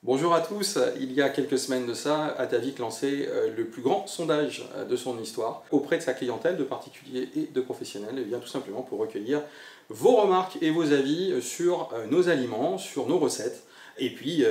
Bonjour à tous, il y a quelques semaines de ça, Atavik lançait le plus grand sondage de son histoire auprès de sa clientèle, de particuliers et de professionnels, et bien tout simplement pour recueillir vos remarques et vos avis sur nos aliments, sur nos recettes. Et puis,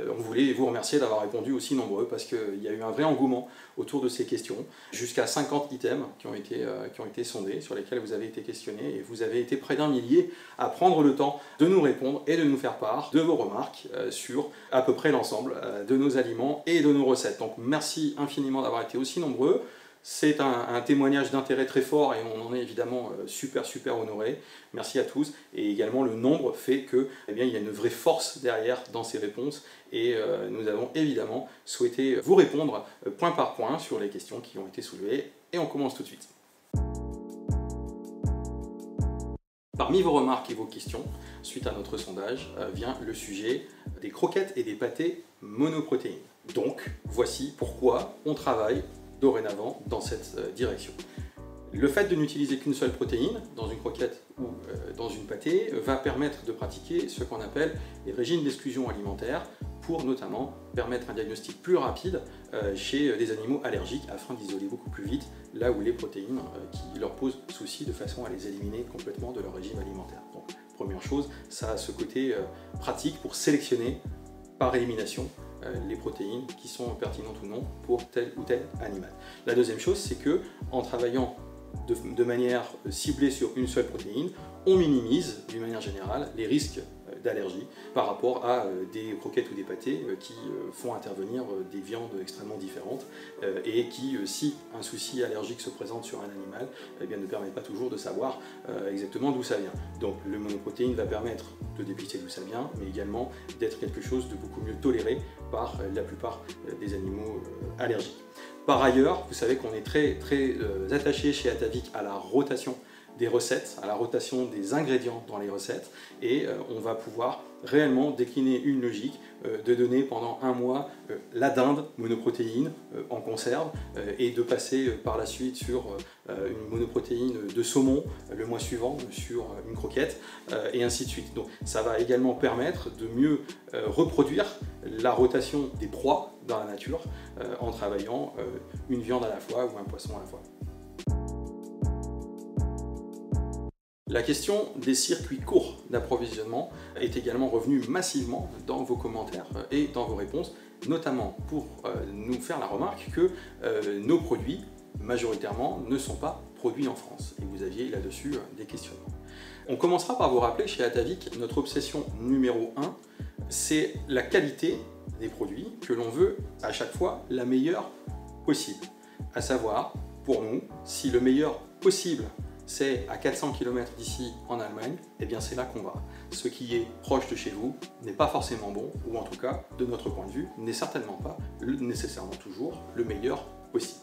on voulait vous remercier d'avoir répondu aussi nombreux parce qu'il y a eu un vrai engouement autour de ces questions. Jusqu'à 50 items qui ont été sondés, sur lesquels vous avez été questionnés et vous avez été près d'un millier à prendre le temps de nous répondre et de nous faire part de vos remarques sur à peu près l'ensemble de nos aliments et de nos recettes. Donc merci infiniment d'avoir été aussi nombreux. C'est un témoignage d'intérêt très fort et on en est évidemment super honoré. Merci à tous. Et également le nombre fait que, il y a une vraie force derrière dans ces réponses et nous avons évidemment souhaité vous répondre point par point sur les questions qui ont été soulevées. Et on commence tout de suite. Parmi vos remarques et vos questions, suite à notre sondage, vient le sujet des croquettes et des pâtés monoprotéines. Donc, voici pourquoi on travaille dorénavant dans cette direction. Le fait de n'utiliser qu'une seule protéine dans une croquette ou dans une pâtée va permettre de pratiquer ce qu'on appelle les régimes d'exclusion alimentaire pour notamment permettre un diagnostic plus rapide chez des animaux allergiques afin d'isoler beaucoup plus vite là où les protéines qui leur posent souci de façon à les éliminer complètement de leur régime alimentaire. Donc, première chose, ça a ce côté pratique pour sélectionner par élimination les protéines qui sont pertinentes ou non pour tel ou tel animal. La deuxième chose, c'est que en travaillant de manière ciblée sur une seule protéine, on minimise d'une manière générale les risques d'allergie par rapport à des croquettes ou des pâtés qui font intervenir des viandes extrêmement différentes et qui, si un souci allergique se présente sur un animal, ne permet pas toujours de savoir exactement d'où ça vient. Donc le monoprotéine va permettre de dépister d'où ça vient, mais également d'être quelque chose de beaucoup mieux toléré par la plupart des animaux allergiques. Par ailleurs, vous savez qu'on est très attaché chez Atavik à la rotation des recettes, à la rotation des ingrédients dans les recettes, et on va pouvoir réellement décliner une logique de donner pendant un mois la dinde monoprotéine en conserve et de passer par la suite sur une monoprotéine de saumon le mois suivant sur une croquette et ainsi de suite. Donc ça va également permettre de mieux reproduire la rotation des proies dans la nature en travaillant une viande à la fois ou un poisson à la fois. La question des circuits courts d'approvisionnement est également revenue massivement dans vos commentaires et dans vos réponses, notamment pour nous faire la remarque que nos produits, majoritairement, ne sont pas produits en France. Et vous aviez là-dessus des questionnements. On commencera par vous rappeler chez Atavik, notre obsession numéro 1, c'est la qualité des produits que l'on veut à chaque fois la meilleure possible. À savoir, pour nous, si le meilleur possible c'est à 400 km d'ici en Allemagne, et bien c'est là qu'on va. Ce qui est proche de chez vous n'est pas forcément bon, ou en tout cas, de notre point de vue, n'est certainement pas nécessairement toujours le meilleur possible.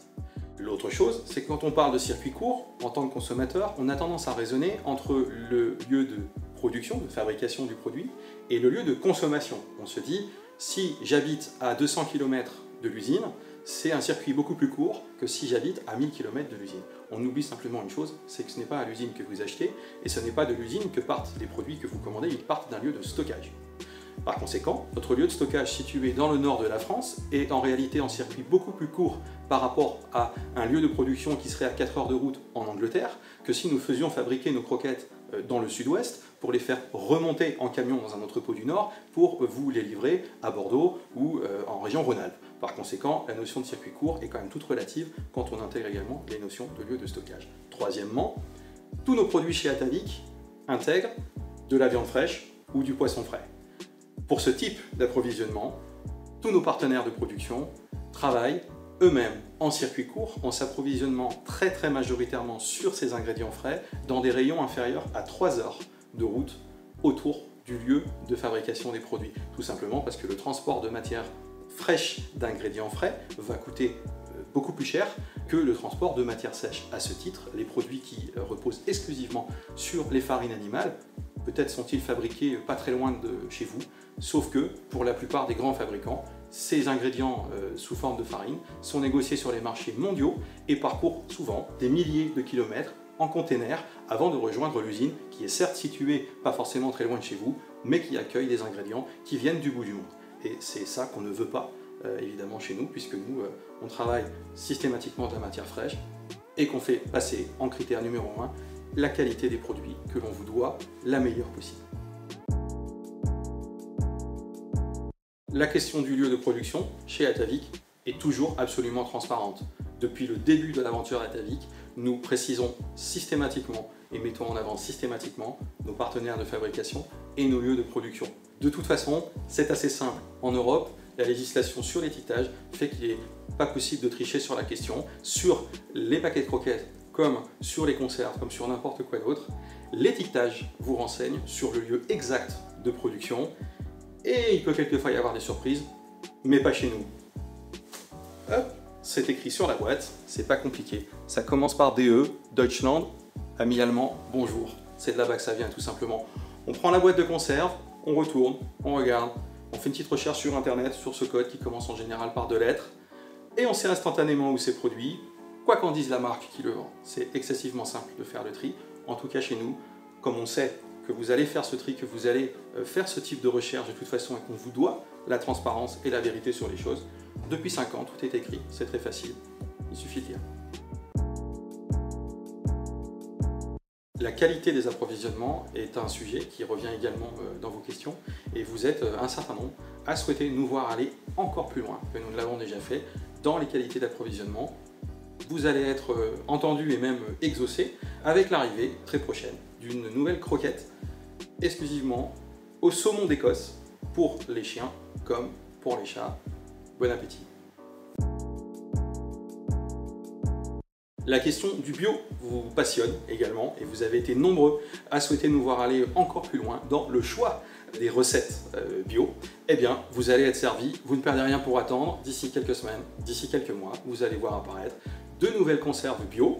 L'autre chose, c'est que quand on parle de circuit court, en tant que consommateur, on a tendance à raisonner entre le lieu de production, de fabrication du produit, et le lieu de consommation. On se dit, si j'habite à 200 km de l'usine, c'est un circuit beaucoup plus court que si j'habite à 1000 km de l'usine. On oublie simplement une chose, c'est que ce n'est pas à l'usine que vous achetez, et ce n'est pas de l'usine que partent les produits que vous commandez, ils partent d'un lieu de stockage. Par conséquent, notre lieu de stockage situé dans le nord de la France est en réalité en circuit beaucoup plus court par rapport à un lieu de production qui serait à 4 heures de route en Angleterre, que si nous faisions fabriquer nos croquettes dans le sud-ouest pour les faire remonter en camion dans un entrepôt du Nord pour vous les livrer à Bordeaux ou en région Rhône-Alpes. Par conséquent, la notion de circuit court est quand même toute relative quand on intègre également les notions de lieu de stockage. Troisièmement, tous nos produits chez Atavik intègrent de la viande fraîche ou du poisson frais. Pour ce type d'approvisionnement, tous nos partenaires de production travaillent eux-mêmes en circuit court, en s'approvisionnant très majoritairement sur ces ingrédients frais dans des rayons inférieurs à 3 heures de route autour du lieu de fabrication des produits. Tout simplement parce que le transport de matières fraîches d'ingrédients frais va coûter beaucoup plus cher que le transport de matières sèches. À ce titre, les produits qui reposent exclusivement sur les farines animales, peut-être sont-ils fabriqués pas très loin de chez vous, sauf que pour la plupart des grands fabricants, ces ingrédients sous forme de farine sont négociés sur les marchés mondiaux et parcourent souvent des milliers de kilomètres en container avant de rejoindre l'usine qui est certes située pas forcément très loin de chez vous, mais qui accueille des ingrédients qui viennent du bout du monde. Et c'est ça qu'on ne veut pas, évidemment, chez nous, puisque nous, on travaille systématiquement de la matière fraîche et qu'on fait passer en critère numéro 1 la qualité des produits que l'on vous doit la meilleure possible. La question du lieu de production chez Atavik est toujours absolument transparente. Depuis le début de l'aventure Atavik, nous précisons systématiquement et mettons en avant systématiquement nos partenaires de fabrication et nos lieux de production. De toute façon, c'est assez simple. En Europe, la législation sur l'étiquetage fait qu'il n'est pas possible de tricher sur la question. Sur les paquets de croquettes, comme sur les conserves, comme sur n'importe quoi d'autre, l'étiquetage vous renseigne sur le lieu exact de production et il peut quelquefois y avoir des surprises, mais pas chez nous. Hop, c'est écrit sur la boîte, c'est pas compliqué. Ça commence par DE, Deutschland, ami allemand, bonjour. C'est de là-bas que ça vient tout simplement. On prend la boîte de conserve, on retourne, on regarde, on fait une petite recherche sur internet sur ce code qui commence en général par 2 lettres et on sait instantanément où c'est produit, quoi qu'en dise la marque qui le vend. C'est excessivement simple de faire le tri, en tout cas chez nous, comme on sait que vous allez faire ce tri, que vous allez faire ce type de recherche de toute façon et qu'on vous doit la transparence et la vérité sur les choses. Depuis 5 ans, tout est écrit, c'est très facile, il suffit de lire. La qualité des approvisionnements est un sujet qui revient également dans vos questions et vous êtes un certain nombre à souhaiter nous voir aller encore plus loin que nous ne l'avons déjà fait dans les qualités d'approvisionnement. Vous allez être entendu et même exaucé avec l'arrivée très prochaine d'une nouvelle croquette exclusivement au saumon d'Écosse pour les chiens comme pour les chats. Bon appétit! La question du bio vous passionne également et vous avez été nombreux à souhaiter nous voir aller encore plus loin dans le choix des recettes bio. Eh bien, vous allez être servi, vous ne perdez rien pour attendre. D'ici quelques semaines, d'ici quelques mois, vous allez voir apparaître de nouvelles conserves bio.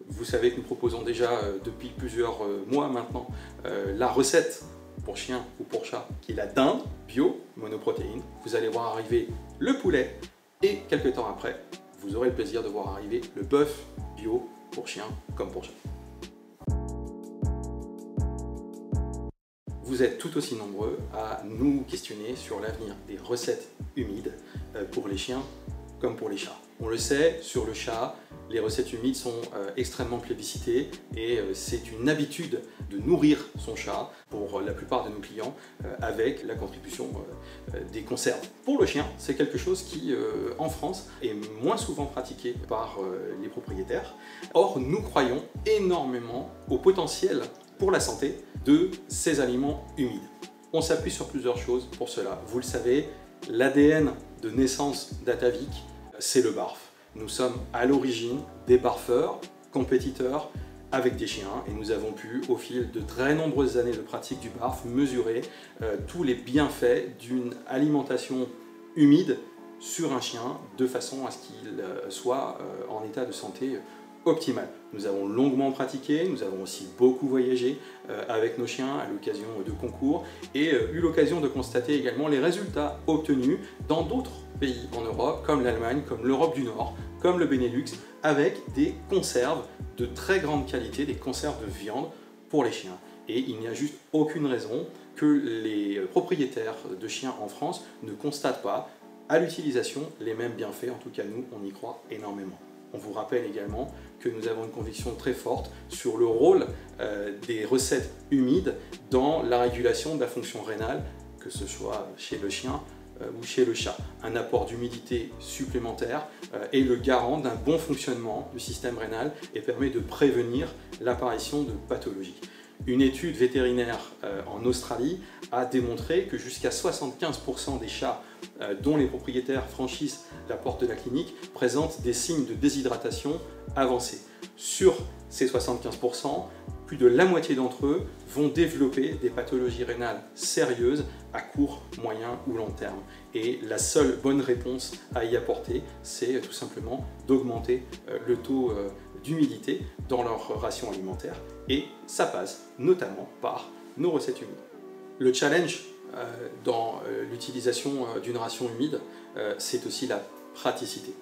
Vous savez que nous proposons déjà depuis plusieurs mois maintenant la recette pour chien ou pour chat qui est la dinde bio monoprotéine. Vous allez voir arriver le poulet et quelques temps après, vous aurez le plaisir de voir arriver le bœuf bio pour chien comme pour chat. Vous êtes tout aussi nombreux à nous questionner sur l'avenir des recettes humides pour les chiens comme pour les chats. On le sait, sur le chat, les recettes humides sont extrêmement plébiscitées et c'est une habitude de nourrir son chat pour la plupart de nos clients avec la contribution des conserves. Pour le chien, c'est quelque chose qui, en France, est moins souvent pratiqué par les propriétaires. Or, nous croyons énormément au potentiel pour la santé de ces aliments humides. On s'appuie sur plusieurs choses pour cela. Vous le savez, l'ADN de naissance d'Atavik, c'est le barf. Nous sommes à l'origine des barfeurs, compétiteurs avec des chiens et nous avons pu, au fil de très nombreuses années de pratique du barf, mesurer tous les bienfaits d'une alimentation humide sur un chien de façon à ce qu'il soit en état de santé optimale. Nous avons longuement pratiqué, nous avons aussi beaucoup voyagé avec nos chiens à l'occasion de concours et eu l'occasion de constater également les résultats obtenus dans d'autres pays en Europe, comme l'Allemagne, comme l'Europe du Nord, comme le Benelux, avec des conserves de très grande qualité, des conserves de viande pour les chiens. Et il n'y a juste aucune raison que les propriétaires de chiens en France ne constatent pas à l'utilisation les mêmes bienfaits. En tout cas, nous, on y croit énormément. On vous rappelle également que nous avons une conviction très forte sur le rôle des recettes humides dans la régulation de la fonction rénale, que ce soit chez le chien ou chez le chat. Un apport d'humidité supplémentaire est le garant d'un bon fonctionnement du système rénal et permet de prévenir l'apparition de pathologies. Une étude vétérinaire en Australie a démontré que jusqu'à 75% des chats dont les propriétaires franchissent la porte de la clinique présentent des signes de déshydratation avancés. Sur ces 75%, plus de la moitié d'entre eux vont développer des pathologies rénales sérieuses à court, moyen ou long terme. Et la seule bonne réponse à y apporter, c'est tout simplement d'augmenter le taux d'humidité dans leur ration alimentaire. Et ça passe notamment par nos recettes humides. Le challenge dans l'utilisation d'une ration humide, c'est aussi la praticité.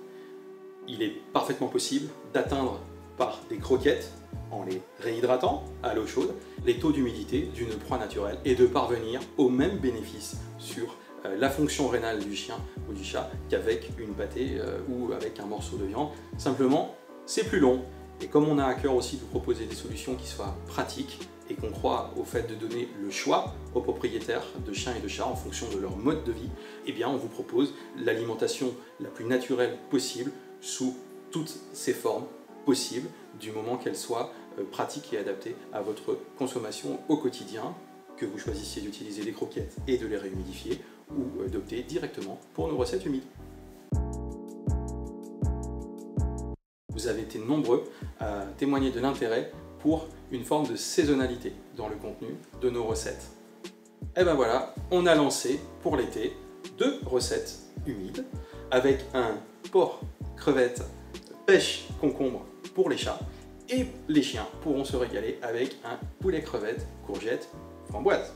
Il est parfaitement possible d'atteindre par des croquettes, en les réhydratant à l'eau chaude, les taux d'humidité d'une proie naturelle et de parvenir au même bénéfice sur la fonction rénale du chien ou du chat qu'avec une pâtée ou avec un morceau de viande. Simplement, c'est plus long. Et comme on a à cœur aussi de proposer des solutions qui soient pratiques et qu'on croit au fait de donner le choix aux propriétaires de chiens et de chats en fonction de leur mode de vie, eh bien on vous propose l'alimentation la plus naturelle possible sous toutes ses formes possibles du moment qu'elle soit pratique et adaptée à votre consommation au quotidien, que vous choisissiez d'utiliser des croquettes et de les réhumidifier ou d'opter directement pour nos recettes humides. Vous avez été nombreux à témoigner de l'intérêt pour une forme de saisonnalité dans le contenu de nos recettes. Et ben voilà, on a lancé pour l'été 2 recettes humides avec un porc, crevette, pêche, concombre pour les chats, et les chiens pourront se régaler avec un poulet crevette, courgette, framboise.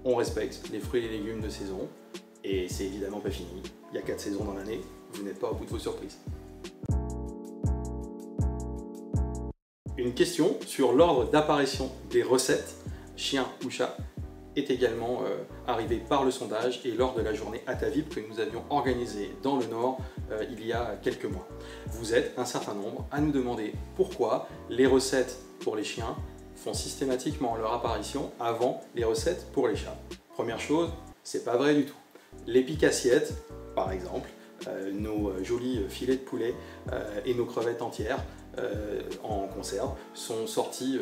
On respecte les fruits et les légumes de saison, et c'est évidemment pas fini. Il y a 4 saisons dans l'année, vous n'êtes pas au bout de vos surprises. Une question sur l'ordre d'apparition des recettes, chien ou chat, est également arrivée par le sondage et lors de la journée Atavip que nous avions organisée dans le Nord il y a quelques mois. Vous êtes un certain nombre à nous demander pourquoi les recettes pour les chiens font systématiquement leur apparition avant les recettes pour les chats. Première chose, c'est pas vrai du tout. Les piques assiettes, par exemple, nos jolis filets de poulet et nos crevettes entières en conserve sont sortis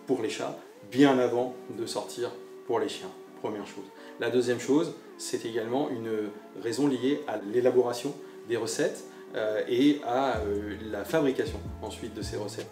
pour les chats bien avant de sortir pour les chiens, première chose. La deuxième chose, c'est également une raison liée à l'élaboration des recettes et à la fabrication ensuite de ces recettes.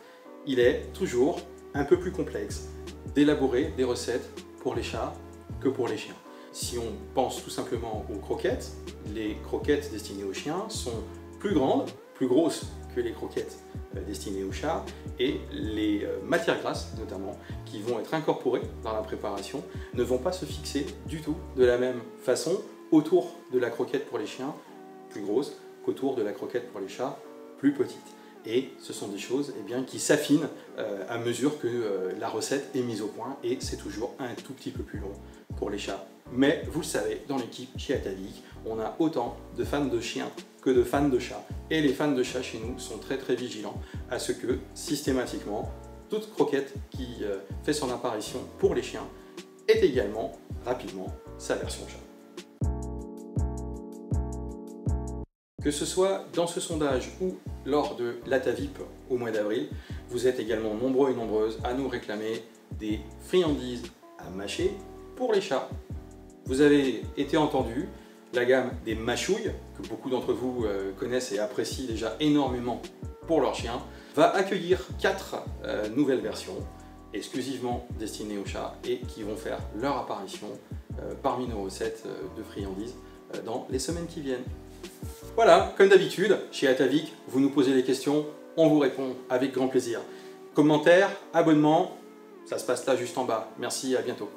Il est toujours un peu plus complexe d'élaborer des recettes pour les chats que pour les chiens. Si on pense tout simplement aux croquettes, les croquettes destinées aux chiens sont plus grandes, plus grosses que les croquettes destinées aux chats, et les matières grasses notamment qui vont être incorporées dans la préparation ne vont pas se fixer du tout de la même façon autour de la croquette pour les chiens plus grosse qu'autour de la croquette pour les chats plus petite. Et ce sont des choses qui s'affinent à mesure que la recette est mise au point, et c'est toujours un tout petit peu plus long pour les chats. Mais vous le savez, dans l'équipe chez Atavik, on a autant de fans de chiens que de fans de chats. Et les fans de chats chez nous sont très vigilants à ce que, systématiquement, toute croquette qui fait son apparition pour les chiens ait également, rapidement, sa version chat. Que ce soit dans ce sondage ou lors de l'Atavip au mois d'avril, vous êtes également nombreux et nombreuses à nous réclamer des friandises à mâcher pour les chats. Vous avez été entendu, la gamme des mâchouilles, que beaucoup d'entre vous connaissent et apprécient déjà énormément pour leurs chiens, va accueillir 4 nouvelles versions exclusivement destinées aux chats et qui vont faire leur apparition parmi nos recettes de friandises dans les semaines qui viennent. Voilà, comme d'habitude, chez Atavik, vous nous posez les questions, on vous répond avec grand plaisir. Commentaires, abonnements, ça se passe là juste en bas. Merci, à bientôt.